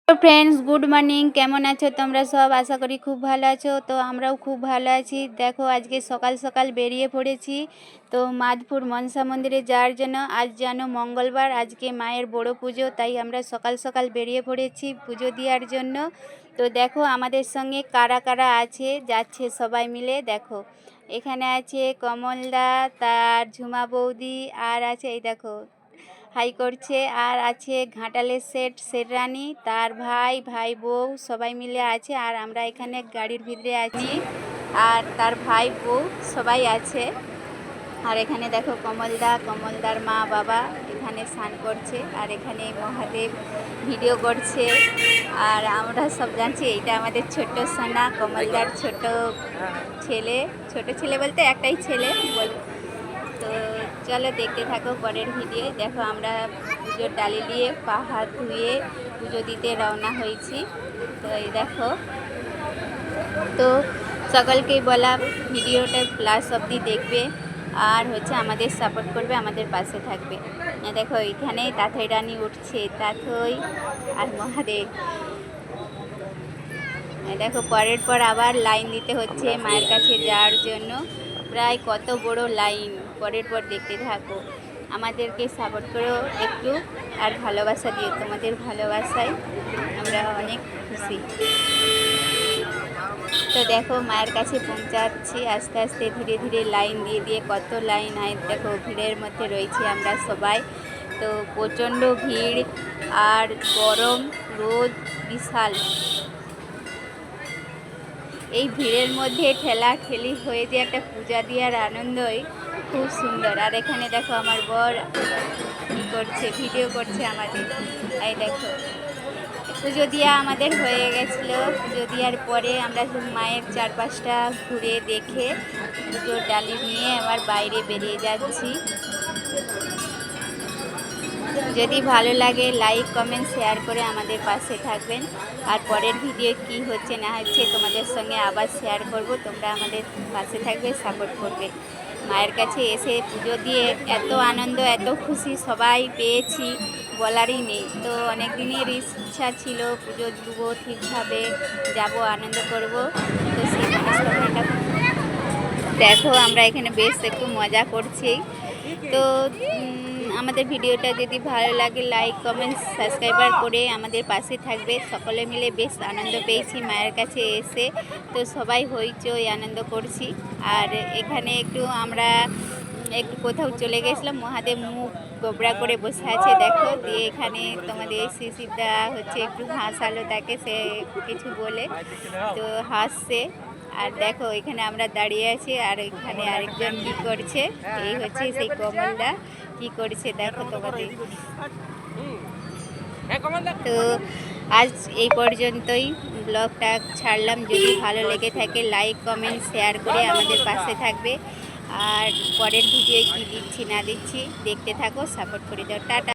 Hello friends, good morning. কেমন আছো তোমরা সব? আশা করি খুব ভালো আছো। তো আমরাও খুব ভালো আছি। দেখো আজকে সকাল সকাল বেরিয়ে পড়েছি তো মাধপুর মনসা মন্দিরে যাওয়ার জন্য। আজ যেন মঙ্গলবার, আজকে মায়ের বড় পুজো, তাই আমরা সকাল সকাল বেরিয়ে পড়েছি পুজো দেওয়ার জন্য। তো দেখো আমাদের সঙ্গে কারা কারা আছে, যাচ্ছে সবাই মিলে। দেখো এখানে আছে কমলদা, তার ঝুমা বৌদি, আর আছে এই দেখো হাই করছে, আর আছে ঘাটালের সেট রানী, তার ভাই বউ সবাই মিলে আছে। আর আমরা এখানে গাড়ির ভিতরে আছি, আর তার ভাই বউ সবাই আছে। আর এখানে দেখো কমলদার মা বাবা এখানে স্নান করছে, আর এখানে মহাদেব ভিডিও করছে। আর আমরা সব জানছি এইটা আমাদের ছোট সোনা, কমলদার ছোট ছেলে বলতে একটাই ছেলে বল। তো চলো দেখতে থাকো পরের ভিডিও। দেখো আমরা পুজোর ডালি দিয়ে পা হাত ধুয়ে পুজো দিতে রওনা হয়েছি। তো এই দেখো, তো সকলকেই বলা ভিডিওটা প্লাস অবধি দেখবে, আর আমাদের সাপোর্ট করবে, আমাদের পাশে থাকবে। দেখো এখানে তাথই রানী উঠছে, তাথই আর মহাদেব। দেখো পরের পর আবার লাইন দিতে হচ্ছে মায়ের কাছে যাওয়ার জন্য। প্রায় কত বড় লাইন, পরের পর দেখতে থাকো। আমাদেরকে সাপোর্ট করো একটু, আর ভালোবাসা দিও। তোমাদের ভালোবাসায় আমরা অনেক খুশি। তো দেখো মায়ের কাছে পৌঁছাচ্ছি আস্তে আস্তে, ধীরে ধীরে লাইন দিয়ে কত লাইন। দেখো ভিড়ের মধ্যে রয়েছি আমরা সবাই। তো প্রচণ্ড ভিড়, আর গরম, রোদ বিশাল। এই ভিড়ের মধ্যে ঠেলাঠেলি হয়ে যে একটা পূজা দেওয়ার আনন্দই খুব সুন্দর। আর এখানে দেখো আমার বর কী করছে, ভিডিও করছে আমাদের। এই দেখো পুজো দেওয়া আমাদের হয়ে গেছিলো। পুজো দেওয়ার পরে আমরা মায়ের চারপাশটা ঘুরে দেখে পুজোর ডালি নিয়ে আবার বাইরে বেরিয়ে যাচ্ছি। যদি ভালো লাগে লাইক কমেন্ট শেয়ার করে আমাদের পাশে থাকবেন। আর পরের ভিডিও কি হচ্ছে না হচ্ছে তোমাদের সঙ্গে আবার শেয়ার করব। তোমরা আমাদের পাশে থাকবে, সাপোর্ট করবে। মায়ের কাছে এসে পুজো দিয়ে এত আনন্দ, এত খুশি সবাই পেয়েছি, বলারই নেই। তো অনেক দিনের ইচ্ছা ছিল পুজো দেবো, ঠিকভাবে যাব, আনন্দ করব। তো সেই মনস্কামনাটা দেখো আমরা এখানে বেশ একটু মজা করছি। তো আমাদের ভিডিওটা যদি ভালো লাগে লাইক কমেন্ট সাবস্ক্রাইবার করে আমাদের পাশে থাকবে। সকলে মিলে বেশ আনন্দ পেয়েছি মায়ের কাছে এসে। তো সবাই হইচই আনন্দ করছি। আর এখানে আমরা একটু কোথাও চলে গেছিলাম, মহাদেব মুখ গোবরা করে বসে আছে দেখো। দিয়ে এখানে তোমাদের শিশিরদা একটু হাসালো তাকে, সে কিছু বলে তো হাসছে। আর দেখো এখানে আমরা দাঁড়িয়ে আছি, আর এখানে আরেকজন কি করছে, এই সেই কমলদা কি করছে দেখো তোমাদের। তো আজ এই পর্যন্তই ব্লগটা ছাড়লাম। যদি ভালো লেগে থাকে লাইক কমেন্ট শেয়ার করে আমাদের পাশে থাকবে। আর পরের ভিডিও কি দিচ্ছি না দিচ্ছি দেখতে থাকো, সাপোর্ট করে দাও। টাটা।